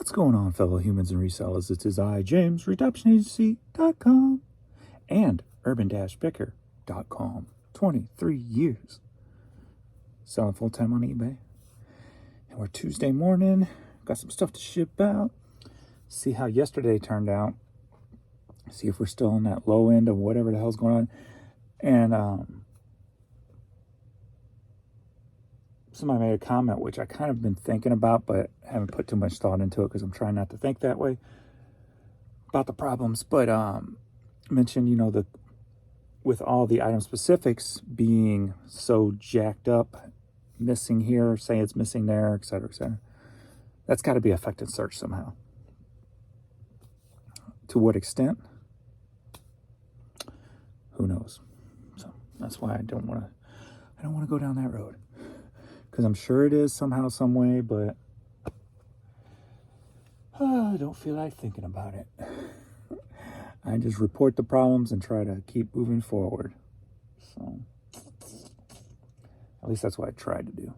What's going on, fellow humans and resellers? It is I, James, RedemptionAgency.com and Urban-Picker.com. 23 years selling full-time on eBay. And we're Tuesday morning. Got some stuff to ship out. See how yesterday turned out. See if we're still on that low end of whatever the hell's going on. And somebody made a comment, which I kind of been thinking about, but haven't put too much thought into it because I'm trying not to think that way about the problems. But mentioned, with all the item specifics being so jacked up, missing here, say it's missing there, etc., etc. That's got to be affecting search somehow. To what extent? Who knows? So that's why I don't want to go down that road. Because I'm sure it is somehow, some way, but I don't feel like thinking about it. I just report the problems and try to keep moving forward. So, at least that's what I tried to do.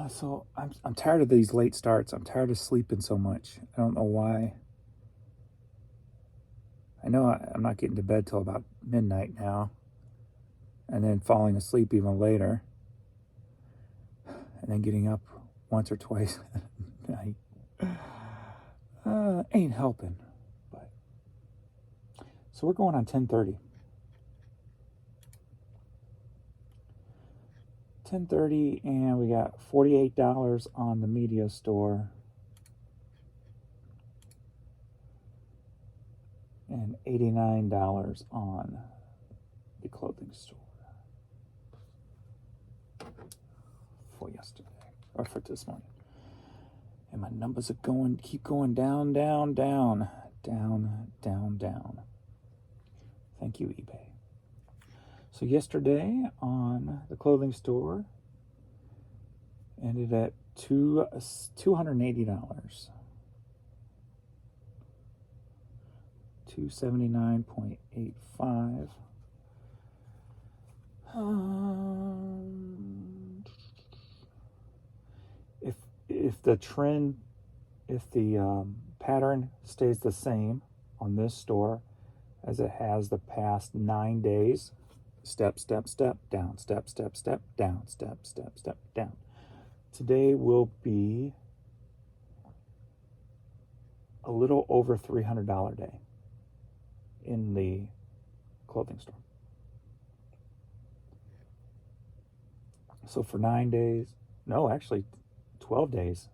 So I'm tired of these late starts. I'm tired of sleeping so much. I don't know why. I know I'm not getting to bed till about midnight now. And then falling asleep even later. And then getting up once or twice at night. Ain't helping. But so we're going on 10:30. 10:30, and we got $48 on the media store. And $89 on the clothing store. For yesterday, or for this morning. And my numbers are keep going down, down, down, down, down, down. Thank you, eBay. So yesterday on the clothing store, ended at $280. 279.85. If the trend, if the pattern stays the same on this store as it has the past 9 days, step, step, step, down, step, step, step, down, step, step, step, down. Today will be a little over $300 day in the clothing store. So for 9 days, no, actually 12 days,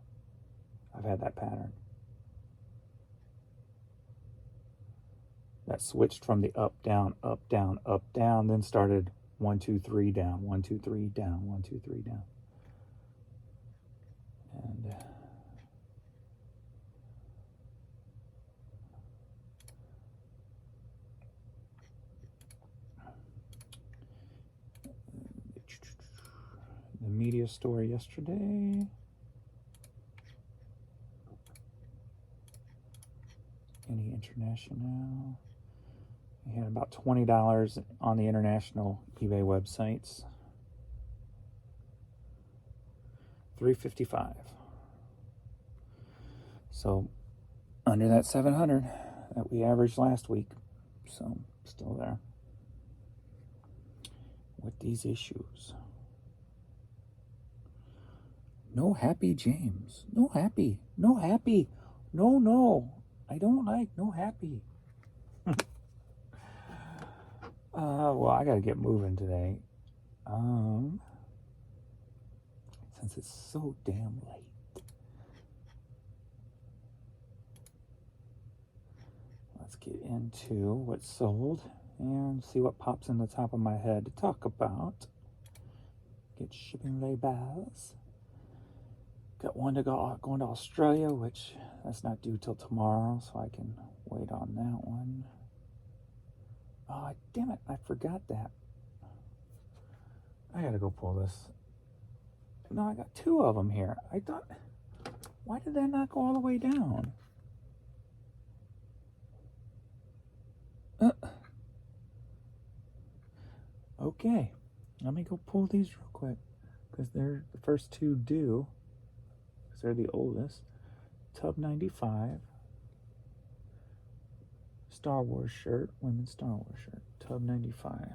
I've had that pattern. That switched from the up, down, up, down, up, down, then started 1, 2, 3 down, 1, 2, 3 down, 1, 2, 3 down. And the media store yesterday. Any international? We had about $20 on the international eBay websites. $355. So under that 700 that we averaged last week. So still there with these issues. No happy, James. No happy. No happy. No. I don't like no happy. Well, I gotta get moving today. Since it's so damn late. Let's get into what's sold and see what pops in the top of my head to talk about. Get shipping labels. Got one to going to Australia, which that's not due till tomorrow, so I can wait on that one. Oh, damn it, I forgot that. I gotta go pull this. No, I got 2 of them here. I thought, why did that not go all the way down? Okay, let me go pull these real quick, because they're the first 2 due. because they're the oldest. Tub 95. Star Wars shirt, women's Star Wars shirt. Tub 95.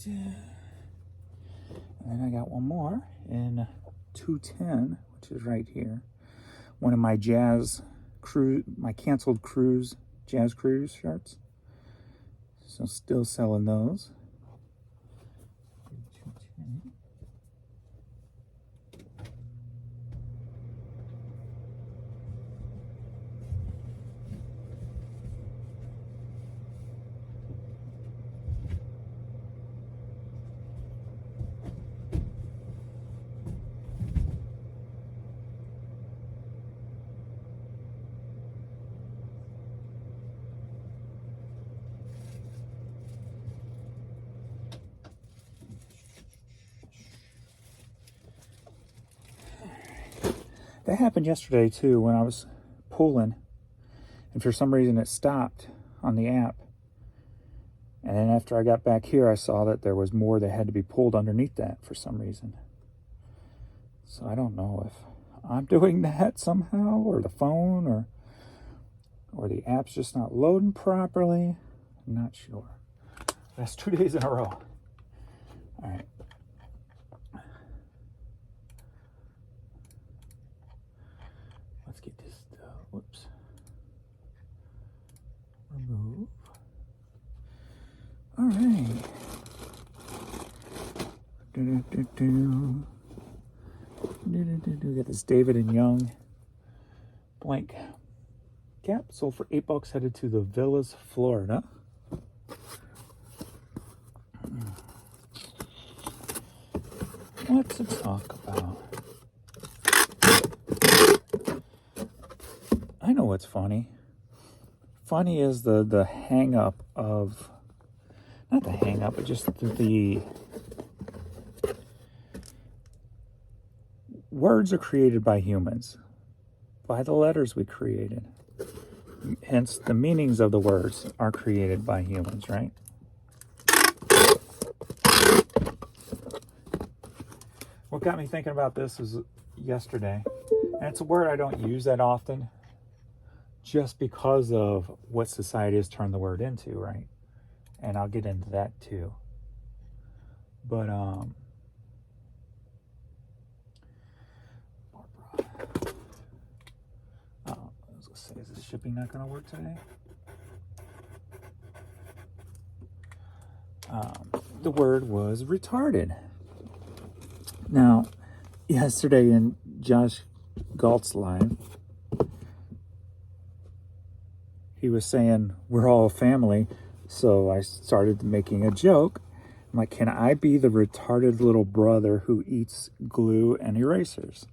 And then I got one more in 210, which is right here. One of my my canceled jazz cruise shirts. So still selling those. 210. That happened yesterday too when I was pulling, and for some reason it stopped on the app. And then after I got back here, I saw that there was more that had to be pulled underneath that for some reason. So I don't know if I'm doing that somehow, or the phone, or the app's just not loading properly. I'm not sure. That's 2 days in a row. All right. Let's get this, whoops. Remove. All right. We got this David and Young blank cap, sold for $8, headed to the Villas, Florida. What to talk about? I know what's funny. Funny is the hang up of, not the hang up, but just the words are created by humans, by the letters we created. Hence, the meanings of the words are created by humans, right? What got me thinking about this is yesterday, and it's a word I don't use that often, just because of what society has turned the word into, right? And I'll get into that too. But is this shipping not going to work today? The word was retarded. Now, yesterday in Josh Galt's live, he was saying we're all a family, so I started making a joke. I'm like, can I be the retarded little brother who eats glue and erasers?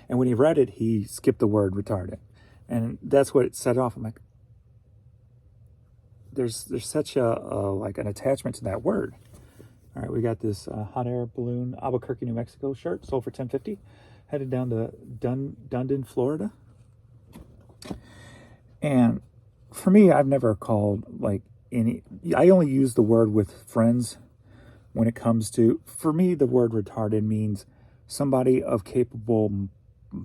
And when he read it, he skipped the word retarded. And that's what it set off. I'm like, there's such like an attachment to that word. All right, we got this hot air balloon Albuquerque, New Mexico shirt, sold for $10.50, headed down to Dundon, Florida. And for me, I've never called I only use the word with friends when it comes to, for me, the word retarded means somebody of capable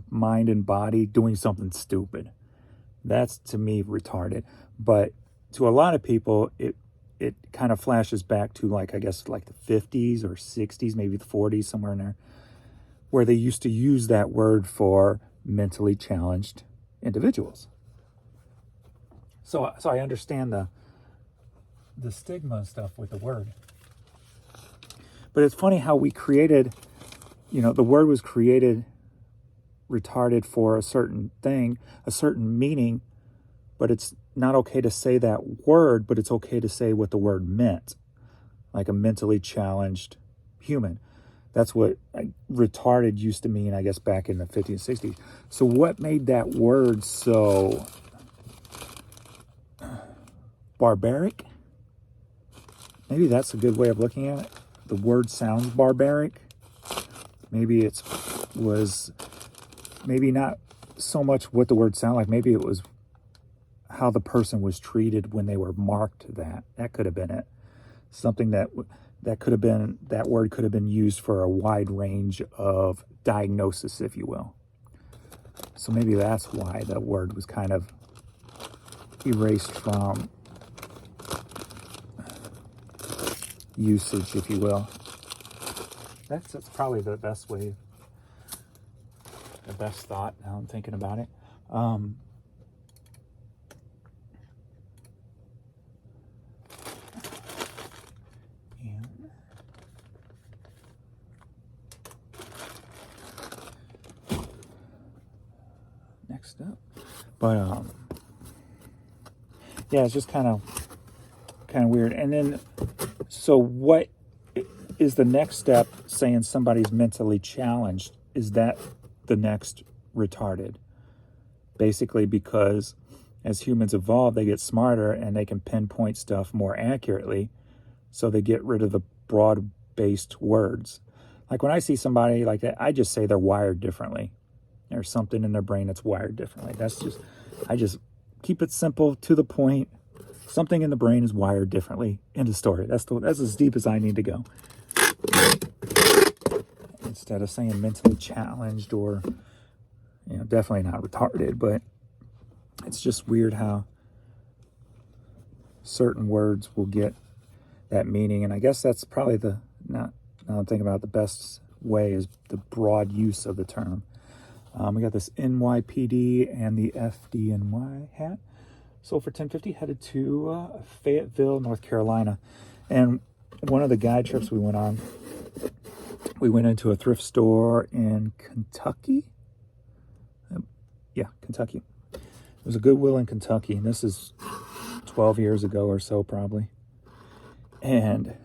mind and body doing something stupid. That's, to me, retarded. But to a lot of people, it kind of flashes back to, like, I guess, like the 50s or 60s, maybe the 40s, somewhere in there, where they used to use that word for mentally challenged individuals. So I understand the stigma and stuff with the word. But it's funny how we created, the word was created retarded for a certain thing, a certain meaning, but it's not okay to say that word, but it's okay to say what the word meant, like a mentally challenged human. That's what retarded used to mean, I guess, back in the 50s and 60s. So what made that word so barbaric. Maybe that's a good way of looking at it. The word sounds barbaric. Maybe it was, maybe not so much what the word sounded like. Maybe it was how the person was treated when they were marked that. That could have been it. Something that could have been, that word could have been used for a wide range of diagnosis, if you will. So maybe that's why the word was kind of erased from usage, if you will. That's probably the best way, the best thought. Now I'm thinking about it. Next up, but yeah, it's just kind of weird. And then, so what is the next step? Saying somebody's mentally challenged, is that the next retarded? Basically, because as humans evolve, they get smarter and they can pinpoint stuff more accurately, so they get rid of the broad-based words. Like when I see somebody like that, I just say they're wired differently. There's something in their brain that's wired differently. I just keep it simple, to the point. Something in the brain is wired differently. End of story. That's as deep as I need to go. Instead of saying mentally challenged or, definitely not retarded, but it's just weird how certain words will get that meaning. And I guess that's probably now I'm thinking about the best way is the broad use of the term. We got this NYPD and the FDNY hat. So for 1050, headed to Fayetteville, North Carolina. And one of the guide trips we went on, we went into a thrift store in Kentucky. Yeah, Kentucky. It was a Goodwill in Kentucky, and this is 12 years ago or so, probably. And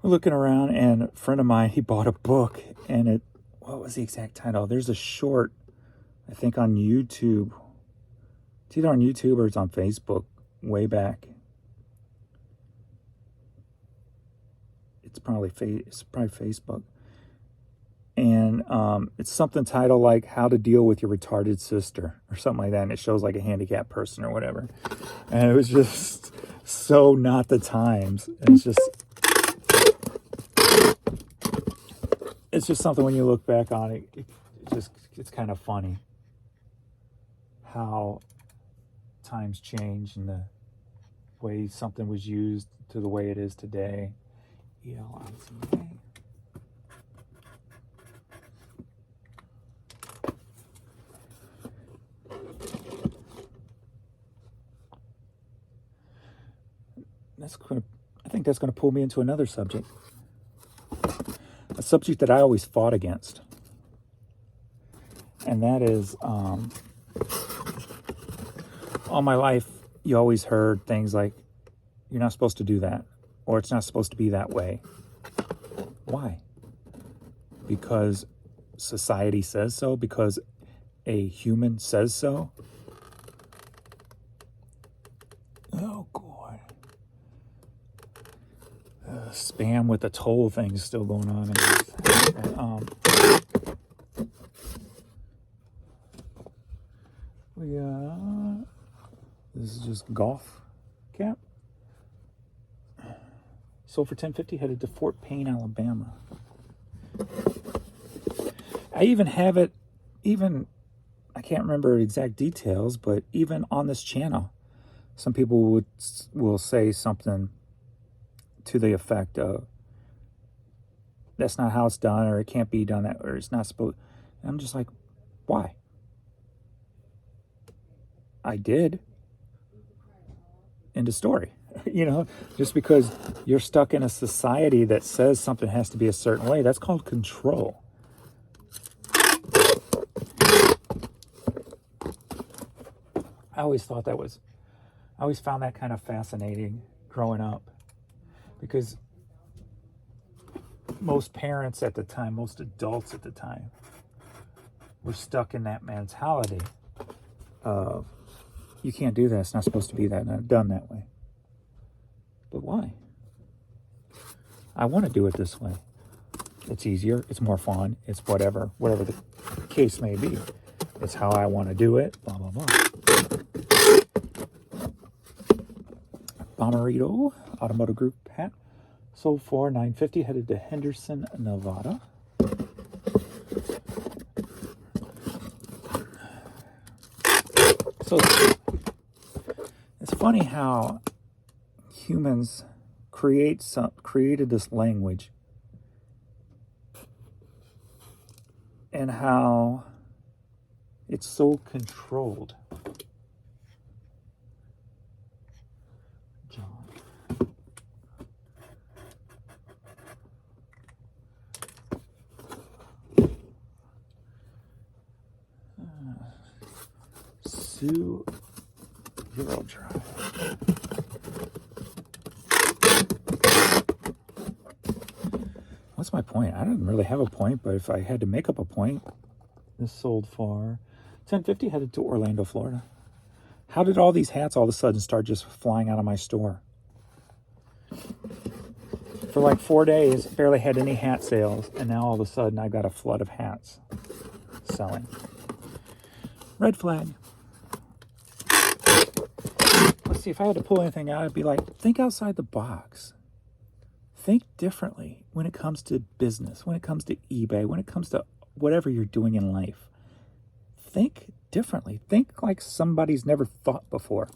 we're looking around, and a friend of mine, he bought a book, and what was the exact title? There's a short, I think, on YouTube. It's either on YouTube or it's on Facebook, way back. It's probably Facebook. And it's something titled like How to Deal with Your Retarded Sister or something like that. And it shows like a handicapped person or whatever. And it was just so not the times. And it's just something when you look back on it, it's kind of funny how times change and the way something was used to the way it is today. ELICA. I think that's going to pull me into another subject. A subject that I always fought against. And that is, all my life, you always heard things like, you're not supposed to do that, or it's not supposed to be that way. Why? Because society says so? Because a human says so? Oh, God. Spam with the toll thing is still going on. This is just golf cap. So for 1050, headed to Fort Payne, Alabama. I even have it, I can't remember exact details, but even on this channel, some people will say something to the effect of, that's not how it's done, or it can't be done that, or it's not supposed. And I'm just like, why? I did. End of story. Just because you're stuck in a society that says something has to be a certain way, that's called control. I always found that kind of fascinating growing up, because most parents at the time, most adults at the time, were stuck in that mentality of You can't do that. It's not supposed to be that, not done that way. But why? I want to do it this way. It's easier. It's more fun. It's whatever the case may be. It's how I want to do it. Blah, blah, blah. Bomberito Automotive Group hat. Sold for $9.50. Headed to Henderson, Nevada. So it's funny how humans created this language, and how it's so controlled. John. Sue Youre Drive. What's my point? I don't really have a point, but if I had to make up a point, this sold for $10.50, headed to Orlando, Florida. How did all these hats all of a sudden start just flying out of my store? For like 4 days, barely had any hat sales, and now all of a sudden I got a flood of hats selling. Red flag. Let's see, if I had to pull anything out, I'd be like, think outside the box. Think differently when it comes to business, when it comes to eBay, when it comes to whatever you're doing in life. Think differently. Think like somebody's never thought before.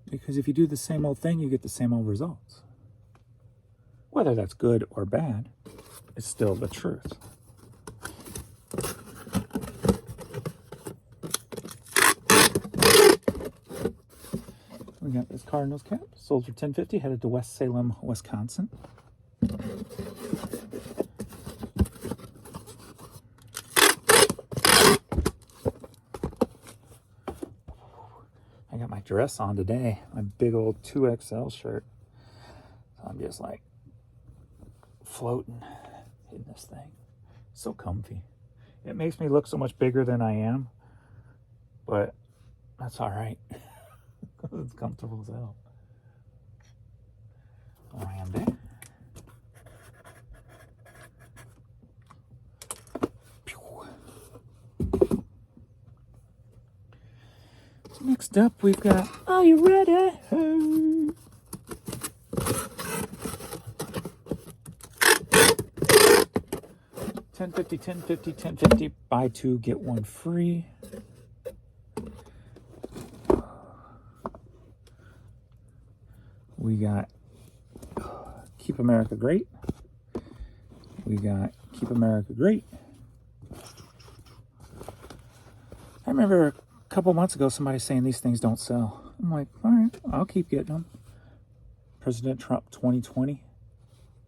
Because if you do the same old thing, you get the same old results. Whether that's good or bad, it's still the truth. We got this Cardinals cap, sold for $10.50, headed to West Salem, Wisconsin. I got my dress on today, my big old 2XL shirt. So I'm just like floating in this thing. So comfy. It makes me look so much bigger than I am, but that's all right. It's comfortable as hell. Randy. Next up, we've got, are you ready? $10.50, $10.50, $10.50. Buy two, get one free. We got Keep America Great. We got Keep America Great. I remember a couple months ago somebody saying these things don't sell. I'm like, all right, I'll keep getting them. President Trump 2020.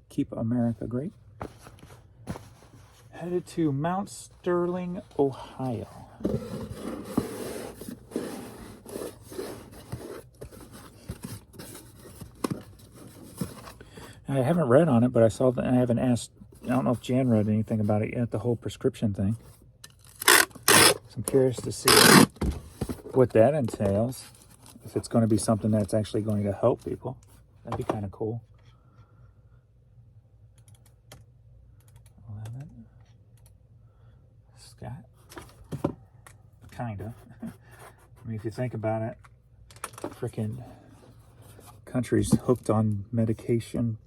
Keep America Great. Headed to Mount Sterling, Ohio. I haven't read on it, but I saw that. I haven't asked. I don't know if Jan read anything about it yet. The whole prescription thing. So I'm curious to see what that entails. If it's going to be something that's actually going to help people, that'd be kind of cool. 11. Scott. Kinda. I mean, if you think about it, freaking country's hooked on medication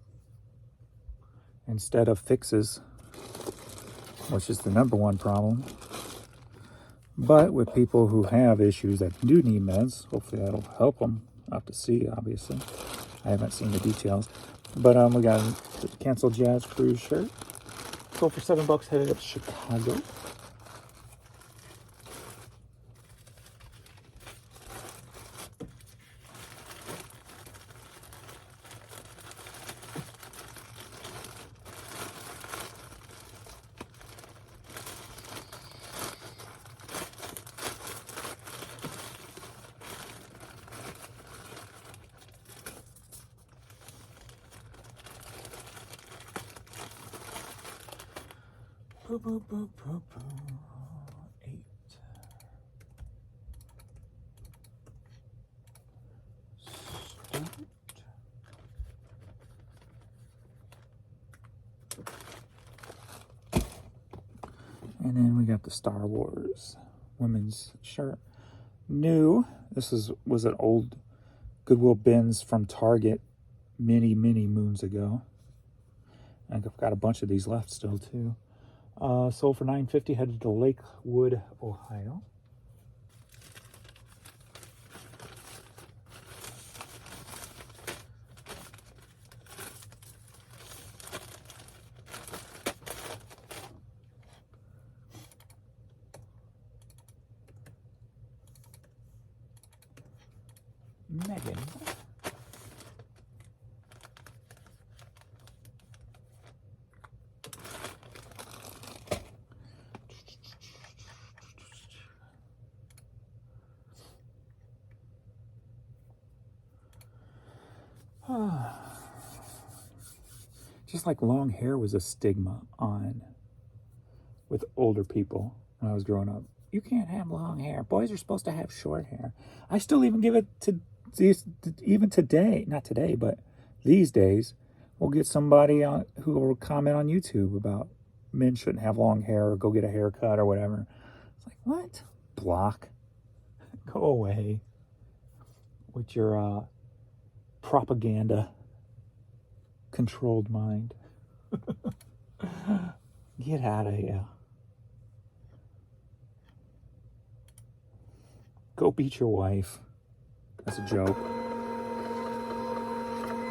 instead of fixes, which is the #1 problem. But with people who have issues that do need meds, hopefully that'll help them. I'll have to see, obviously. I haven't seen the details. But we got a canceled Jazz Cruise shirt. Sold for $7, headed up to Chicago. Boo, boo, boo, boo, boo. 8. Start. And then we got the Star Wars women's shirt. New. This was an old Goodwill bins from Target many moons ago. I've got a bunch of these left still too. Sold for $9.50. Headed to Lakewood, Ohio. Megan. Just like long hair was a stigma on with older people when I was growing up. You can't have long hair. Boys are supposed to have short hair. I still even give it to even today, not today, but these days, we'll get somebody on who will comment on YouTube about men shouldn't have long hair or go get a haircut or whatever. It's like, what? Block. Go away with your propaganda controlled mind. Get out of here. Go beat your wife. That's a joke.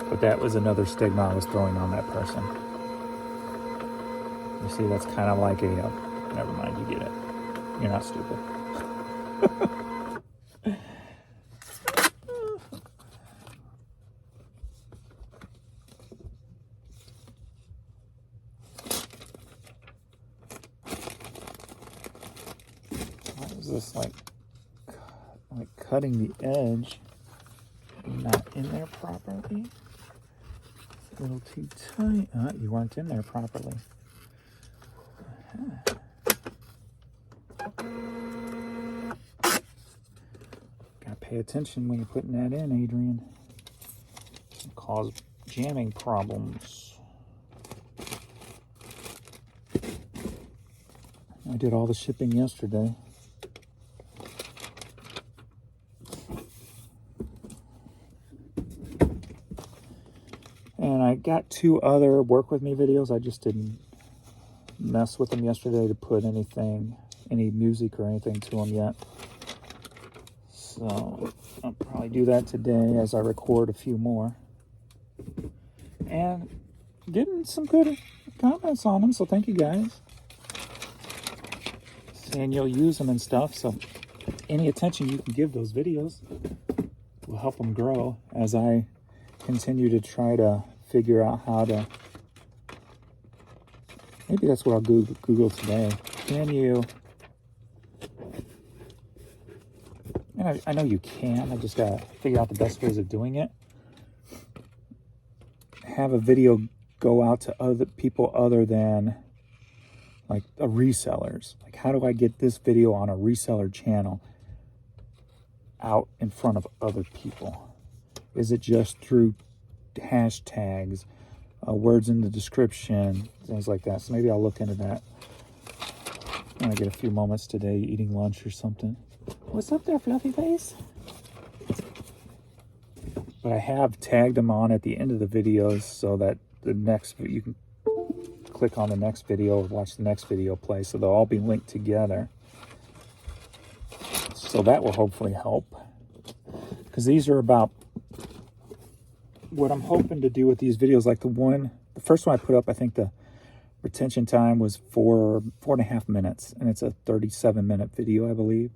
But that was another stigma I was throwing on that person. You see, that's kind of like a, never mind, you get it. You're not stupid. Why is this like cutting the edge not in there properly? It's a little too tight. You weren't in there properly. Gotta pay attention when you're putting that in, Adrian. It can cause jamming problems. I did all the shipping yesterday. And I got 2 other work with me videos. I just didn't mess with them yesterday to put any music or anything to them yet. So I'll probably do that today as I record a few more. And getting some good comments on them, so thank you guys. Saying you'll use them and stuff, so any attention you can give those videos will help them grow as I continue to try to figure out how to, maybe that's what I'll Google today. Can you, and I know you can, I just gotta figure out the best ways of doing it. Have a video go out to other people other than like resellers. Like, how do I get this video on a reseller channel out in front of other people? Is it just through hashtags, words in the description, things like that? So maybe I'll look into that when I get a few moments today, eating lunch or something. What's up there, fluffy face? But I have tagged them on at the end of the videos so that the next, you can click on the next video or watch the next video play, so they'll all be linked together. So that will hopefully help, because these are about what I'm hoping to do with these videos. Like the first one I put up, I think the retention time was 4.5 minutes, and it's a 37-minute video, I believe.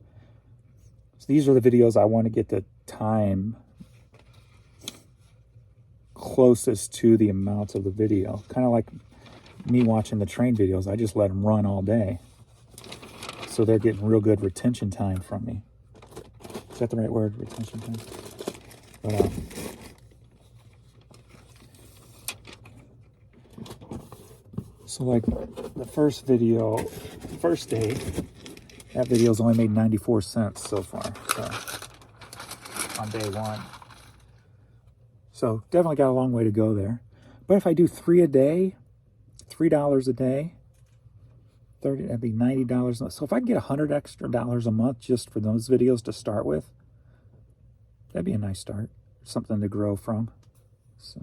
So these are the videos I want to get the time closest to the amounts of the video. Kind of like me watching the train videos. I just let them run all day, so they're getting real good retention time from me. Is that the right word, retention time? But So like the first video, first day, that video's only made 94 cents so far, so on day one. So definitely got a long way to go there. But if I do 3 a day, $3 a day, 30, that'd be $90. So if I can get $100 extra a month just for those videos to start with, that'd be a nice start. Something to grow from. So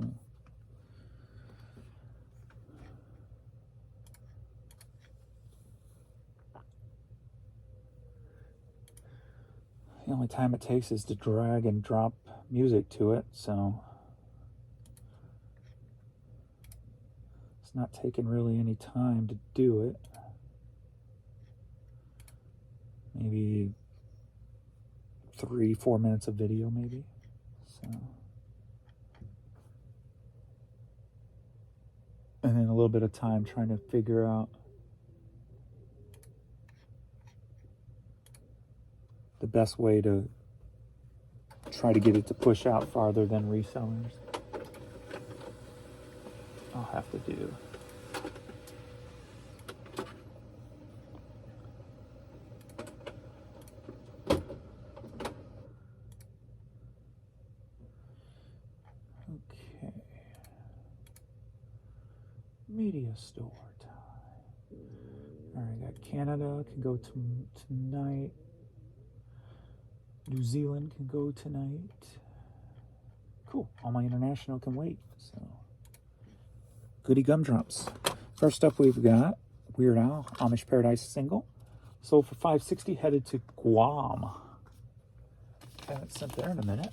the only time it takes is to drag and drop music to it, so it's not taking really any time to do it. Maybe 3-4 minutes of video, maybe. So, and then a little bit of time trying to figure out the best way to try to get it to push out farther than resellers. I'll have to do. Okay. Media store time. All right, got Canada can go tonight. New Zealand can go tonight. Cool. All my international can wait. So, goody gumdrops. First up, we've got Weirdowl Amish Paradise single. Sold for $5.60. Headed to Guam. Haven't sent there in a minute.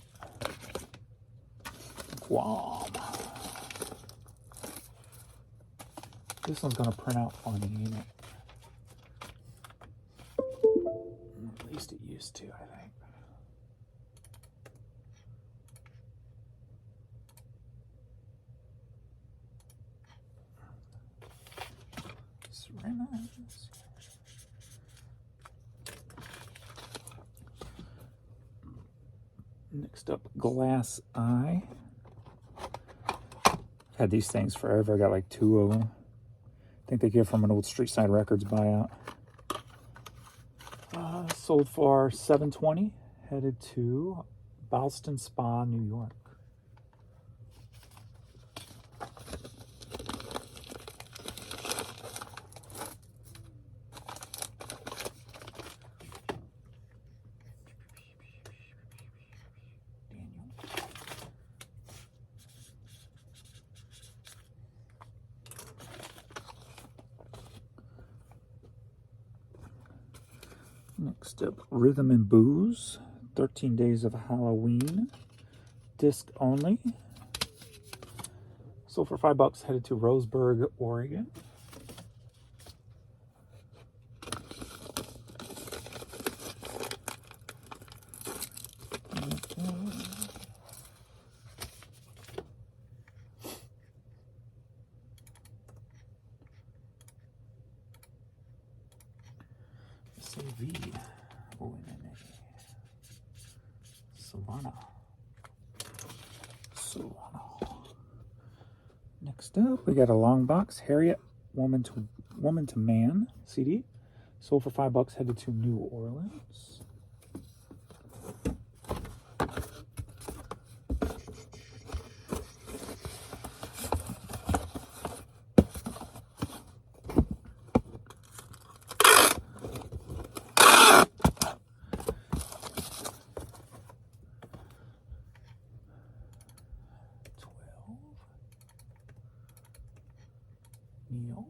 Guam. This one's gonna print out funny, ain't it? At least it used to, I think. Next up, Glass Eye. Had these things forever. I got like 2 of them. I think they came from an old Street Side Records buyout. Sold for $7.20. Headed to Boston Spa, New York. Next up, Rhythm and Booze, 13 Days of Halloween, disc only. Sold for $5, headed to Roseburg, Oregon. CV. Oh, Savannah. Next up, we got a long box. Harriet, Woman to Man CD. Sold for $5, headed to New Orleans. Neil.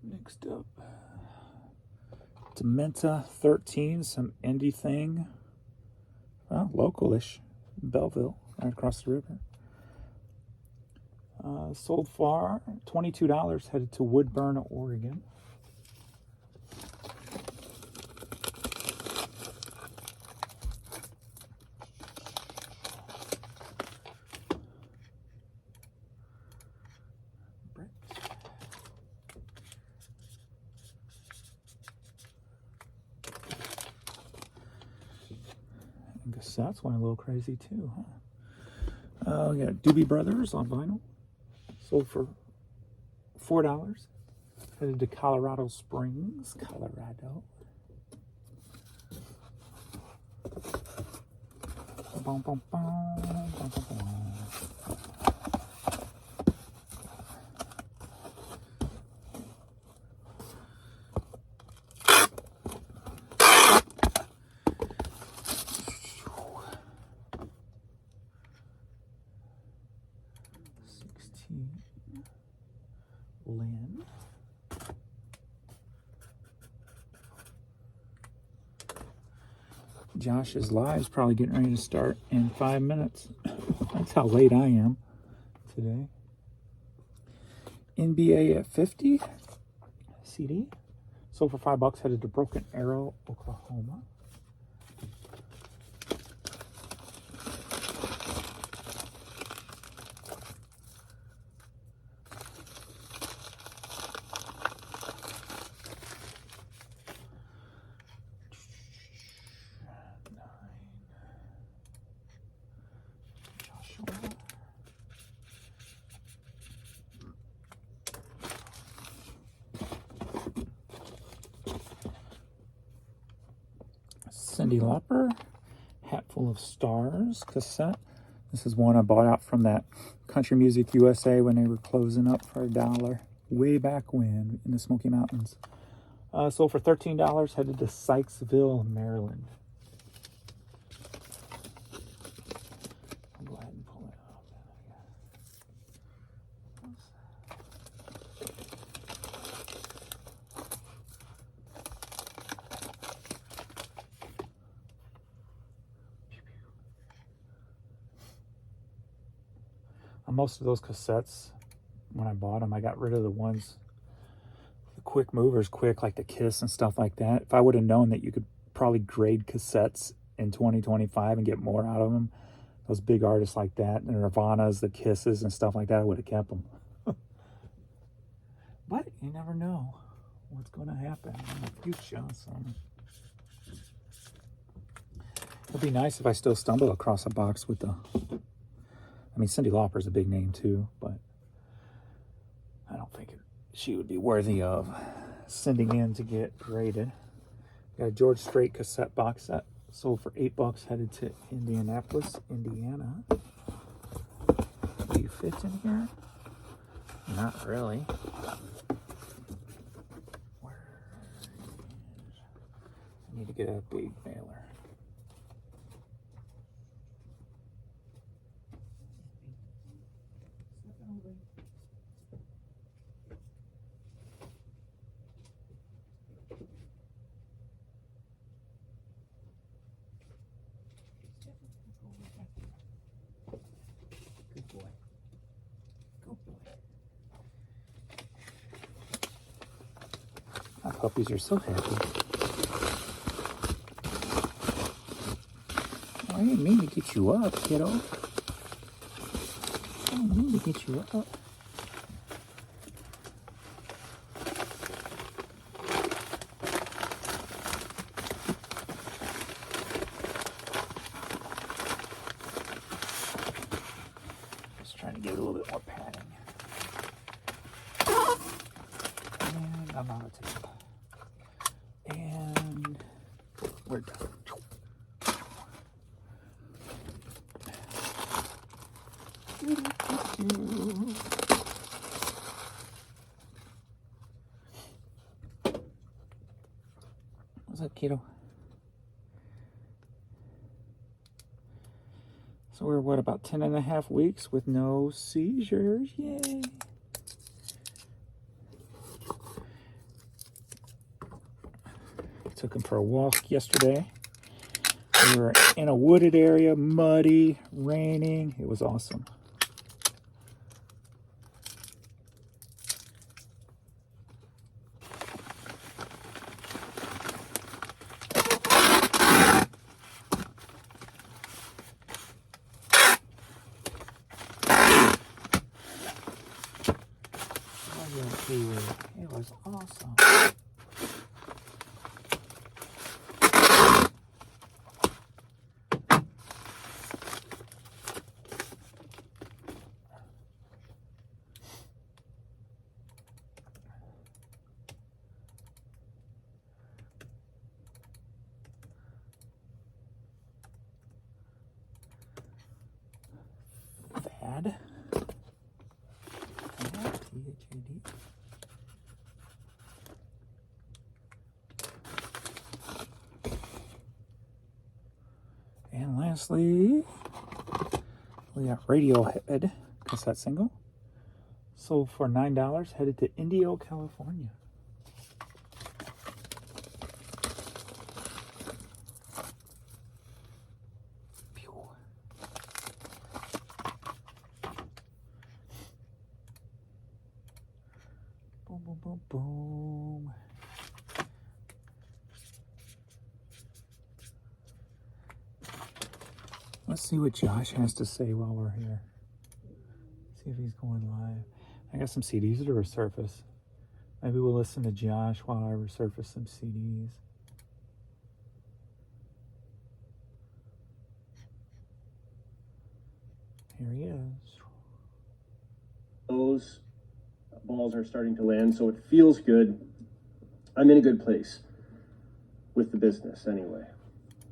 Next up, Dementa 13, some indie thing. Well, localish, Belleville, right across the river. Sold for $22, headed to Woodburn, Oregon. And cassettes went a little crazy too, huh? We got Doobie Brothers on vinyl. Sold for $4. Headed to Colorado Springs, Colorado. Bum, bum, bum, bum, bum, bum. Lynn. Josh's live's probably getting ready to start in 5 minutes. That's how late I am today. NBA at 50 CD. Sold for $5. Headed to Broken Arrow, Oklahoma. Cyndi Lauper, Hat Full of Stars cassette. This is one I bought out from that Country Music USA when they were closing up for $1 way back when in the Smoky Mountains. Sold for $13. Headed to Sykesville, Maryland. I'll go ahead and pull it up. Most of those cassettes, when I bought them, I got rid of the ones, the quick movers, like the Kiss and stuff like that. If I would have known that you could probably grade cassettes in 2025 and get more out of them, those big artists like that, the Nirvanas, the Kisses and stuff like that, I would have kept them. But you never know what's going to happen in the future. So it'd be nice if I still stumble across a box with the... I mean, Cyndi Lauper's a big name too, but I don't think she would be worthy of sending in to get graded. Got a George Strait cassette box set. Sold for $8. Headed to Indianapolis, Indiana. Do you fit in here? Not really. I need to get a big mailer. Good boy. Good boy. My puppies are so happy. Oh, I didn't mean to get you up, kiddo. I didn't mean to get you up. Trying to get a little bit more padding. And I'm out of tape. And we're done. What's up, kiddo? So we're, what, about 10.5 weeks with no seizures? Yay. Took him for a walk yesterday. We were in a wooded area, muddy, raining. It was awesome. It was awesome. THAD. T-H-A-D. And lastly, we got Radiohead cassette single. Sold for $9, headed to Indio, California. Pew. Boom, boom, boom, boom. Let's see what Josh has to say while we're here. See if he's going live. I got some CDs to resurface. Maybe we'll listen to Josh while I resurface some CDs. Here he is. Those balls are starting to land, so it feels good. I'm in a good place with the business anyway.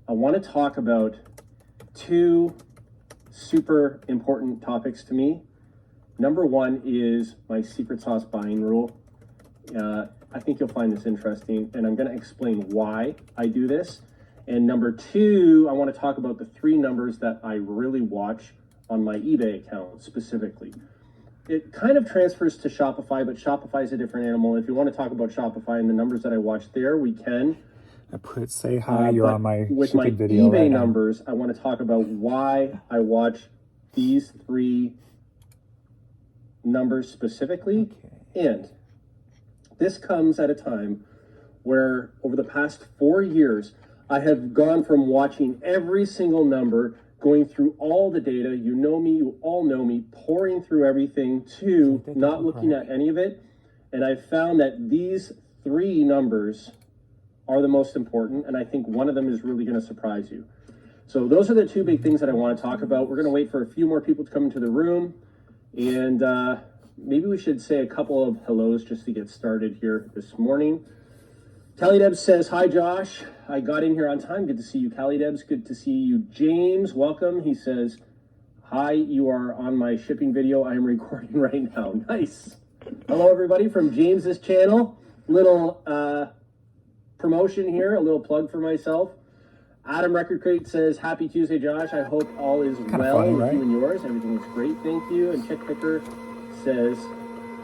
I want to talk about two super important topics to me. Number one is my secret sauce buying rule. I think you'll find this interesting, and I'm going to explain why I do this. And number two, I want to talk about the three numbers that I really watch on my eBay account specifically. It kind of transfers to Shopify, but Shopify is a different animal. If you want to talk about Shopify and the numbers that I watch there, we can. I put say hi, you're on my with my video eBay right numbers, I want to talk about why I watch these three numbers specifically. Okay. And this comes at a time where over the past 4 years, I have gone from watching every single number, going through all the data, you know me, you all know me, pouring through everything, to not looking at any of it. And I've found that these three numbers are the most important, and I think one of them is really going to surprise you. So those are the two big things that I want to talk about. We're going to wait for a few more people to come into the room, and maybe we should say a couple of hellos just to get started here this morning. Callie Debs says, hi Josh, I got in here on time. Good to see you, Callie Debs. Good to see you. James, welcome. He says, hi, you are on my shipping video. I am recording right now. Nice. Hello everybody from James's channel. Little promotion here, a little plug for myself. Adam Record Crate says, happy Tuesday, Josh. I hope all is well funny, with right? you and yours. Everything is great, thank you. And Chick Picker says,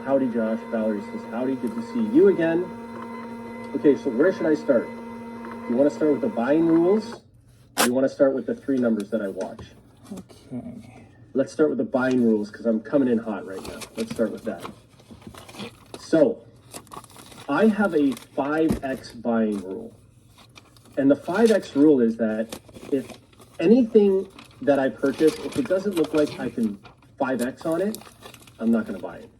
howdy, Josh. Valerie says, howdy, good to see you again. Okay, so where should I start? Do you want to start with the buying rules? Or do you want to start with the three numbers that I watch? Okay. Let's start with the buying rules because I'm coming in hot right now. Let's start with that. So, I have a 5X buying rule. And the 5X rule is that if anything that I purchase, if it doesn't look like I can 5X on it, I'm not going to buy it.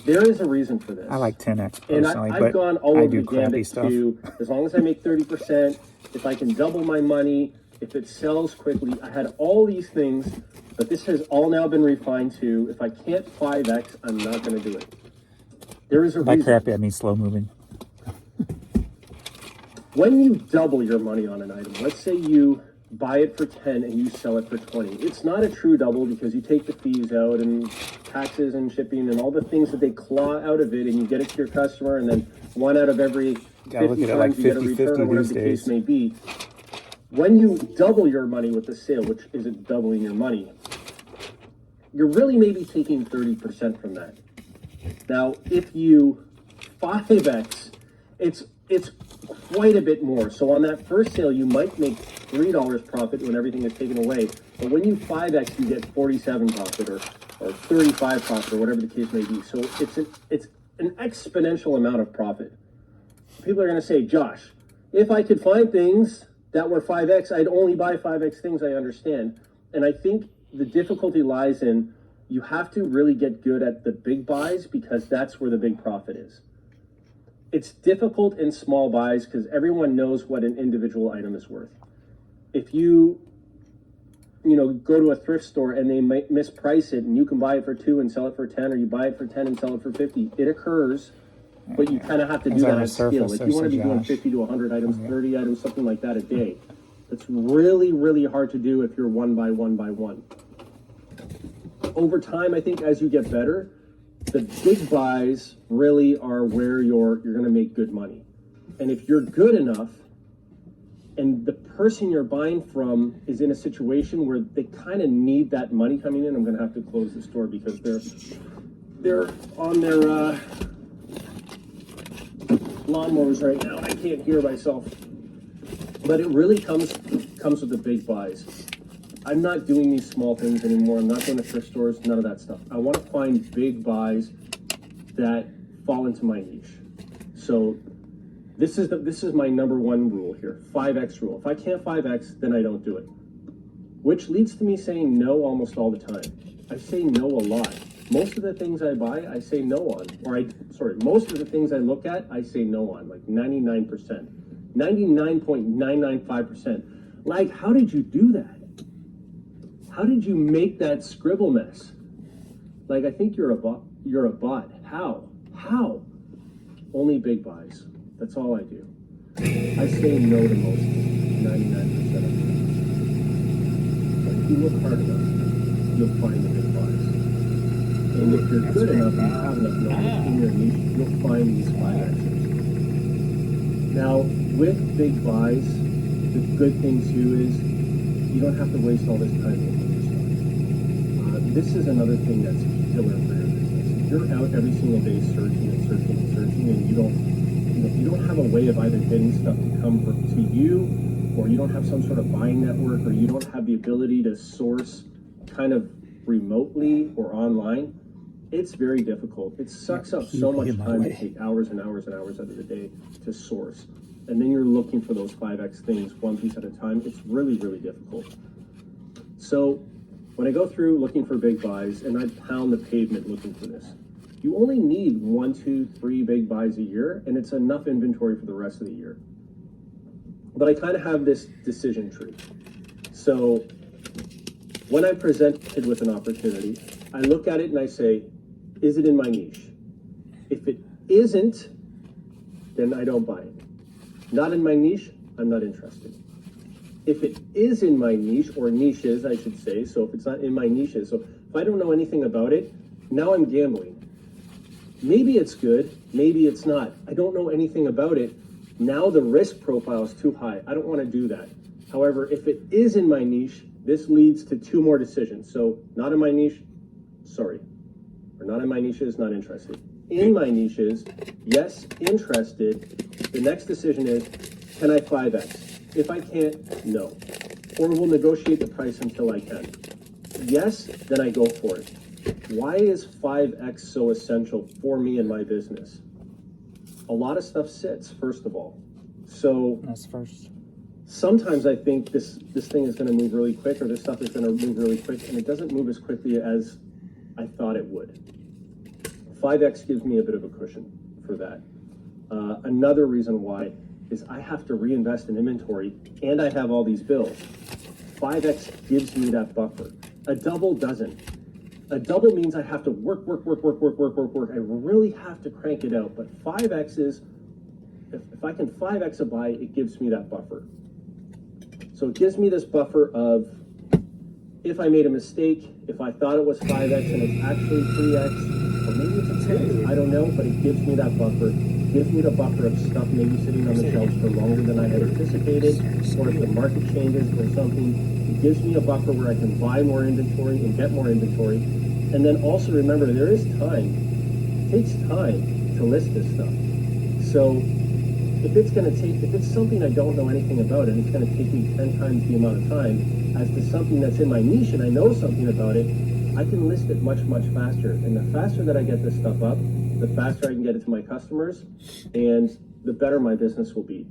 There is a reason for this. I like 10X And personally, I've but gone all I over do the crappy gambit stuff. to, as long as I make 30%, if I can double my money, if it sells quickly. I had all these things, but this has all now been refined to, if I can't 5X, I'm not going to do it. There is a By reason. crappy, I mean slow moving. When you double your money on an item, let's say you buy it for 10 and you sell it for 20. It's not a true double because you take the fees out and taxes and shipping and all the things that they claw out of it, and you get it to your customer, and then one out of every 50 times like you get a 50-50 return or whatever these the case days. may be. When you double your money with the sale, which isn't doubling your money, you're really maybe taking 30% from that. Now, if you 5X, it's quite a bit more. So on that first sale, you might make $3 profit when everything is taken away. But when you 5X, you get 47 profit or 35 profit or whatever the case may be. So it's an exponential amount of profit. People are going to say, Josh, if I could find things that were 5X, I'd only buy 5X things. I understand. And I think the difficulty lies in you have to really get good at the big buys because that's where the big profit is. It's difficult in small buys because everyone knows what an individual item is worth. If you go to a thrift store and they misprice it and you can buy it for 2 and sell it for 10, or you buy it for 10 and sell it for 50, it occurs, but you kind of have to do that at scale. If you want to be doing 50 to 100 items, 30 items, something like that a day, it's really, really hard to do if you're one by one by one. over time, I think as you get better, the big buys really are where you're going to make good money. And if you're good enough, and the person you're buying from is in a situation where they kind of need that money coming in, I'm going to have to close the store because they're on their lawnmowers right now. I can't hear myself. But it really comes with the big buys. I'm not doing these small things anymore. I'm not going to thrift stores, none of that stuff. I want to find big buys that fall into my niche. So this is my number one rule here, 5X rule. If I can't 5X, then I don't do it. Which leads to me saying no almost all the time. I say no a lot. Most of the things I buy, I say no on. Most of the things I look at, I say no on, like 99%. 99.995%. Like, how did you do that? How did you make that scribble mess? Like, I think you're a bot. How? Only big buys. That's all I do. I say no to most, 99% of them. But if you look hard enough, you'll find the big buys. And if you're good enough and have enough knowledge in your niche, you'll find these 5Xs. Now, with big buys, the good thing too is you don't have to waste all this time looking for stuff. This is another thing that's killer for your business. If you're out every single day searching, and you don't have a way of either getting stuff to come to you, or you don't have some sort of buying network, or you don't have the ability to source kind of remotely or online, it's very difficult. It sucks up so much time to take hours and hours and hours out of the day to source. And then you're looking for those 5X things one piece at a time. It's really, really difficult. So when I go through looking for big buys and I pound the pavement looking for this, you only need 1, 2, 3 big buys a year, and it's enough inventory for the rest of the year. But I kind of have this decision tree. So when I'm presented with an opportunity, I look at it and I say, is it in my niche? If it isn't, then I don't buy it. Not in my niche, I'm not interested. If it is in my niche, or niches, I should say, so if it's not in my niches, so if I don't know anything about it, now I'm gambling. Maybe it's good, maybe it's not. I don't know anything about it. Now the risk profile is too high. I don't want to do that. However, if it is in my niche, this leads to 2 more decisions. So not in my niche, sorry. Or not in my niches, not interested. In my niches, yes, interested. The next decision is, can I 5X? If I can't, no. Or we'll negotiate the price until I can. Yes, then I go for it. Why is 5X so essential for me in my business? A lot of stuff sits, first of all. So That's first. sometimes I think this thing is going to move really quick, or this stuff is going to move really quick, and it doesn't move as quickly as I thought it would. 5X gives me a bit of a cushion for that. Another reason why is I have to reinvest in inventory, and I have all these bills. 5X gives me that buffer. A double doesn't. A double means I have to work. I really have to crank it out. But 5X is, if I can 5X a buy, it gives me that buffer. So it gives me this buffer of, if I made a mistake, if I thought it was 5X and it's actually 3X, or maybe it's a 10X, I don't know, but it gives me that buffer. It gives me the buffer of stuff maybe sitting on the shelves for longer than I had anticipated, or if the market changes or something, it gives me a buffer where I can buy more inventory and get more inventory. And then also remember, there is time. It takes time to list this stuff. So if it's something I don't know anything about, and it's going to take me 10 times the amount of time as to something that's in my niche and I know something about it, I can list it much, much faster. And the faster that I get this stuff up, the faster I can get it to my customers, and the better my business will be.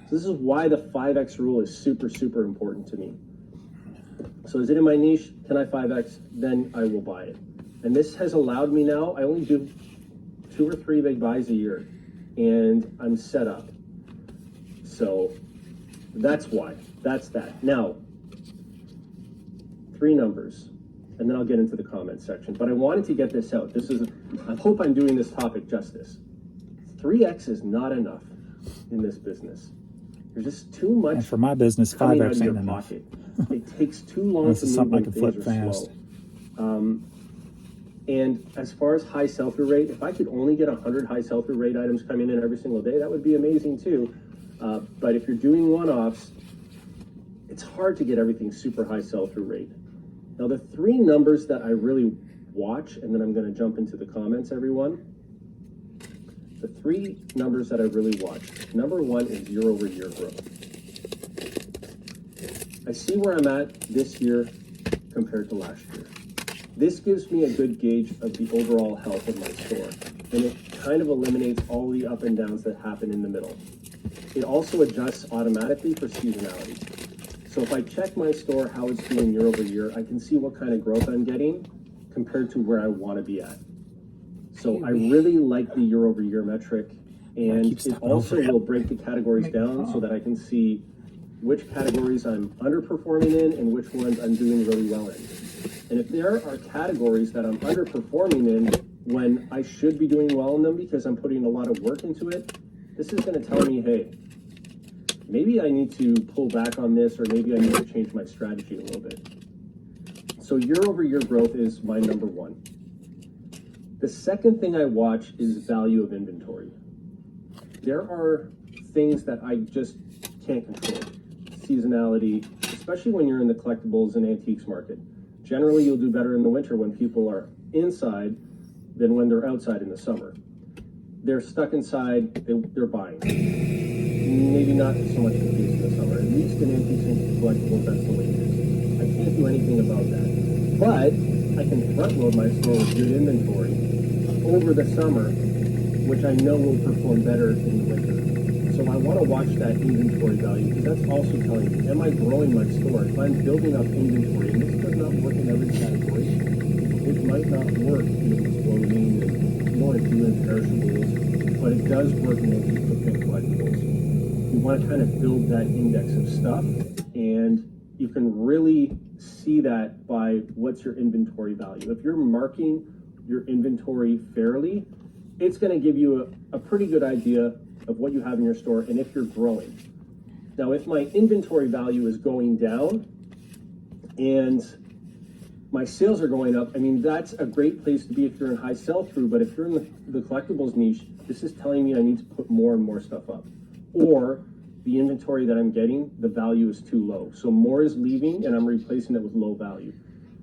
So this is why the 5X rule is super, super important to me. So is it in my niche? Can I 5X? Then I will buy it. And this has allowed me now, I only do 2 or 3 big buys a year, and I'm set up. So that's why. That's that. Now, 3 numbers, and then I'll get into the comment section. But I wanted to get this out. I hope I'm doing this topic justice. 3X is not enough in this business. There's just too much. And for my business, 5X ain't enough. It takes too long This to is move something I when can things flip are fast. slow. And as far as high sell-through rate, if I could only get 100 high sell-through rate items coming in every single day, that would be amazing too. But if you're doing one-offs, it's hard to get everything super high sell-through rate. Now, the three numbers that I really watch, and then I'm going to jump into the comments, everyone. The three numbers that I really watch. Number one is year-over-year growth. I see where I'm at this year compared to last year. This gives me a good gauge of the overall health of my store, and it kind of eliminates all the up and downs that happen in the middle. It also adjusts automatically for seasonality. So if I check my store, how it's doing year over year, I can see what kind of growth I'm getting compared to where I want to be at. So I really like the year over year metric, and it also will break the categories down so that I can see which categories I'm underperforming in and which ones I'm doing really well in. And if there are categories that I'm underperforming in when I should be doing well in them because I'm putting a lot of work into it, this is going to tell me, hey, maybe I need to pull back on this, or maybe I need to change my strategy a little bit. So year over year growth is my number one. The second thing I watch is value of inventory. There are things that I just can't control. Seasonality, especially when you're in the collectibles and antiques market. Generally, you'll do better in the winter when people are inside than when they're outside in the summer. They're stuck inside, they're buying. Maybe not so much the case in the summer. At least in antiques and collectibles, that's the way it is. I can't do anything about that. But I can front load my store with good inventory over the summer, which I know will perform better in the winter. So I want to watch that inventory value, because that's also telling me, am I growing my store? If I'm building up inventory, and this does not work in every category, it might not work in clothing and more if you in perishables, but it does work in antique and collectibles. You want to kind of build that index of stuff, and you can really see that by what's your inventory value. If you're marking your inventory fairly, it's going to give you a pretty good idea of what you have in your store and if you're growing. Now, if my inventory value is going down and my sales are going up, I mean, that's a great place to be if you're in high sell-through, but if you're in the collectibles niche, this is telling me I need to put more and more stuff up. Or the inventory that I'm getting, the value is too low. So more is leaving and I'm replacing it with low value.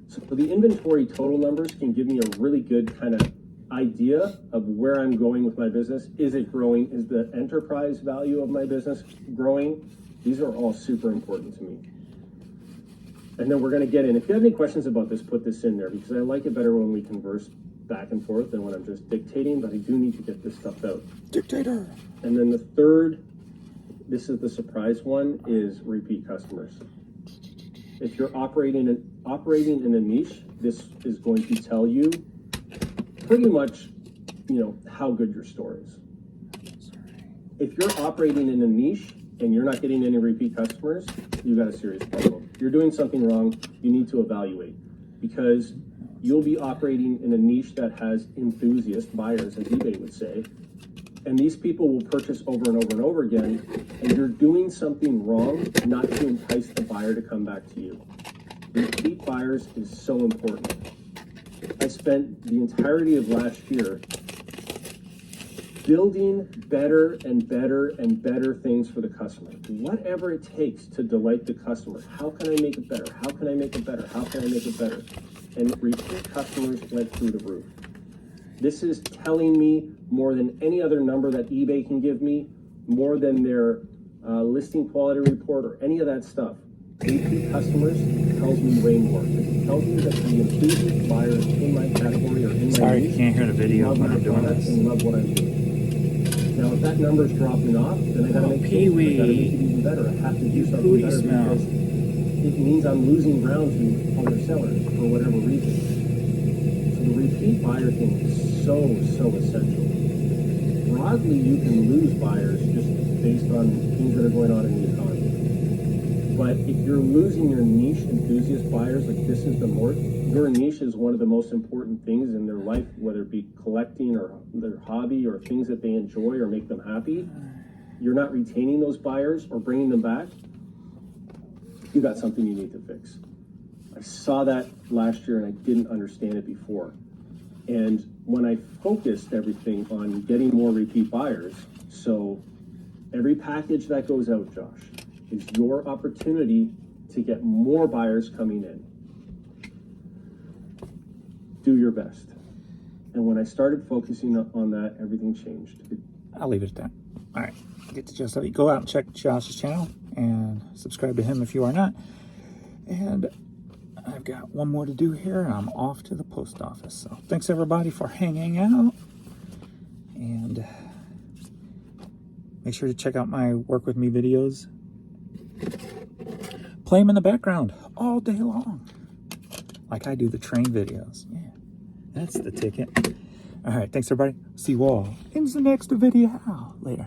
So the inventory total numbers can give me a really good kind of idea of where I'm going with my business. Is it growing? Is the enterprise value of my business growing? These are all super important to me. And then we're going to get in. If you have any questions about this, put this in there, because I like it better when we converse back and forth than when I'm just dictating, but I do need to get this stuff out. Dictator. And then the third, this is the surprise one, is repeat customers. If you're operating in a niche, this is going to tell you pretty much, how good your store is. If you're operating in a niche and you're not getting any repeat customers, you've got a serious problem. You're doing something wrong. You need to evaluate, because you'll be operating in a niche that has enthusiast buyers, as eBay would say, and these people will purchase over and over and over again, and you're doing something wrong not to entice the buyer to come back to you. Repeat buyers is so important. I spent the entirety of last year building better and better and better things for the customer. Whatever it takes to delight the customer. How can I make it better? How can I make it better? How can I make it better? And repeat customers went through the roof. This is telling me more than any other number that eBay can give me, more than their listing quality report or any of that stuff. Repeat customers tells me way more. It tells me that the enthusiast buyers in my category or in my Sorry, niche you can't hear the video love when my I'm doing product this. and love what I'm doing. Now, if that number's dropping off, then I gotta make Pee-wee. I gotta make it even better. I have to do something Booty better smell. because it means I'm losing ground to other sellers for whatever reason. So the repeat buyer thing is so essential. Broadly, you can lose buyers just based on things that are going on in the economy. But if you're losing your niche enthusiast buyers, like this is your niche is one of the most important things in their life, whether it be collecting or their hobby or things that they enjoy or make them happy. You're not retaining those buyers or bringing them back. You got something you need to fix. I saw that last year and I didn't understand it before. And when I focused everything on getting more repeat buyers, so every package that goes out, Josh, is your opportunity to get more buyers coming in. Do your best. And when I started focusing on that, everything changed. I'll leave it at that. All right, get the gist of it. Go out and check Josh's channel and subscribe to him if you are not. And I've got one more to do here, and I'm off to the post office. So thanks everybody for hanging out, and make sure to check out my work with me videos. Play them in the background all day long, like I do the train videos. Yeah, that's the ticket. All right, thanks everybody. See you all in the next video. Later.